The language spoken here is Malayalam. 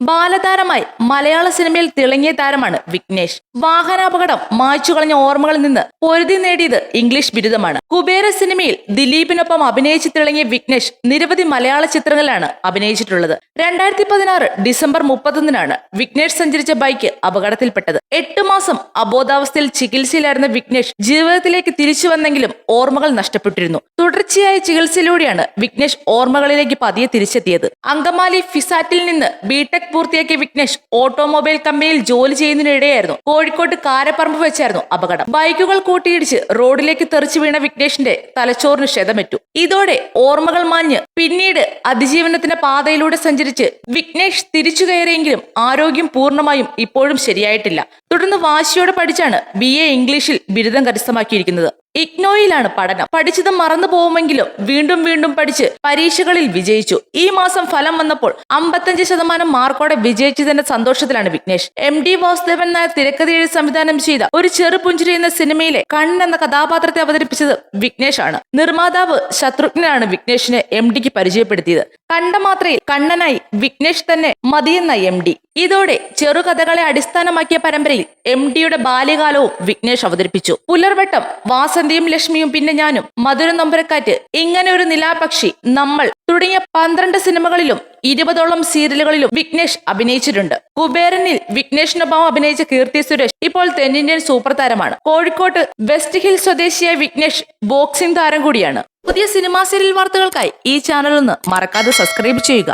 ബാലതാരമായി മലയാള സിനിമയിൽ തിളങ്ങിയ താരമാണ് വിഘ്നേഷ്. വാഹനാപകടം മായ്ച്ചു കളഞ്ഞ ഓർമ്മകളിൽ നിന്ന് പൊരുതി നേടിയത് ഇംഗ്ലീഷ് ബിരുദമാണ്. കുബേര സിനിമയിൽ ദിലീപിനൊപ്പം അഭിനയിച്ച് തിളങ്ങിയ വിഘ്നേഷ് നിരവധി മലയാള ചിത്രങ്ങളിലാണ് അഭിനയിച്ചിട്ടുള്ളത്. 2016 ഡിസംബർ 31-നാണ് വിഘ്നേഷ് സഞ്ചരിച്ച ബൈക്ക് അപകടത്തിൽപ്പെട്ടത്. 8 മാസം അബോധാവസ്ഥയിൽ ചികിത്സയിലായിരുന്ന വിഘ്നേഷ് ജീവിതത്തിലേക്ക് തിരിച്ചു വന്നെങ്കിലും ഓർമ്മകൾ നഷ്ടപ്പെട്ടിരുന്നു. തുടർച്ചയായ ചികിത്സയിലൂടെയാണ് വിഘ്നേഷ് ഓർമ്മകളിലേക്ക് പതിയെ തിരിച്ചെത്തിയത്. അങ്കമാലി ഫിസാറ്റിൽ നിന്ന് ബിടെക് പൂർത്തിയാക്കിയ വിഘ്നേഷ് ഓട്ടോമൊബൈൽ കമ്പനിയിൽ ജോലി ചെയ്യുന്നതിനിടെയായിരുന്നു കോഴിക്കോട്ട് കാരപ്പറമ്പ് വെച്ചായിരുന്നു അപകടം. ബൈക്കുകൾ കൂട്ടിയിടിച്ച് റോഡിലേക്ക് തെറിച്ചു വീണ വിഘ്നേഷിന്റെ തലച്ചോറിന് ക്ഷതമേറ്റു. ഇതോടെ ഓർമ്മകൾ മാഞ്ഞ് പിന്നീട് അതിജീവനത്തിന്റെ പാതയിലൂടെ സഞ്ചരിച്ച് വിഘ്നേഷ് തിരിച്ചു കയറിയെങ്കിലും ആരോഗ്യം പൂർണ്ണമായും ഇപ്പോഴും ശരിയായിട്ടില്ല. തുടർന്ന് വാശിയോടെ പഠിച്ചാണ് BA ഇംഗ്ലീഷിൽ ബിരുദം കരസ്ഥമാക്കിയിരിക്കുന്നത്. ഇഗ്നോയിലാണ് പഠനം. പഠിച്ചത് മറന്നു പോകുമെങ്കിലും വീണ്ടും വീണ്ടും പഠിച്ച് പരീക്ഷകളിൽ വിജയിച്ചു. ഈ മാസം ഫലം വന്നപ്പോൾ 55% മാർക്കോടെ വിജയിച്ചതിന്റെ സന്തോഷത്തിലാണ് വിഘ്നേഷ്. MD വാസുദേവൻ നായർ തിരക്കഥ എഴുതി സംവിധാനം ചെയ്ത ഒരു ചെറു പുഞ്ചിരി എന്ന സിനിമയിലെ കണ്ണൻ എന്ന കഥാപാത്രത്തെ അവതരിപ്പിച്ചത് വിഘ്നേഷ് ആണ്. നിർമ്മാതാവ് ശത്രുഘ്നാണ് വിഘ്നേഷിനെ MDക്ക് പരിചയപ്പെടുത്തിയത്. കണ്ട മാത്രയിൽ കണ്ണനായി വിഘ്നേഷ് തന്നെ മതിയെന്ന MD. ഇതോടെ ചെറുകഥകളെ അടിസ്ഥാനമാക്കിയ പരമ്പരയിൽ MDയുടെ ബാല്യകാലവും വിഘ്നേഷ് അവതരിപ്പിച്ചു. പുലർവട്ടം, വാസന്തിയും ലക്ഷ്മിയും പിന്നെ ഞാനും, മധുര നൊമ്പരക്കാറ്റ്, ഇങ്ങനെ ഒരു നിലാപക്ഷി, നമ്മൾ തുടങ്ങിയ 12 സിനിമകളിലും 20ഓളം സീരിയലുകളിലും വിഘ്നേഷ് അഭിനയിച്ചിട്ടുണ്ട്. കുബേരനിൽ വിഘ്നേഷിനൊപ്പം അഭിനയിച്ച കീർത്തി സുരേഷ് ഇപ്പോൾ തെന്നിന്ത്യൻ സൂപ്പർ താരമാണ്. കോഴിക്കോട്ട് വെസ്റ്റ് ഹിൽ സ്വദേശിയായ വിഘ്നേഷ് ബോക്സിംഗ് താരം കൂടിയാണ്. പുതിയ സിനിമാ സീരിയൽ വാർത്തകൾക്കായി ഈ ചാനൽ ഒന്ന് മറക്കാതെ സബ്സ്ക്രൈബ് ചെയ്യുക.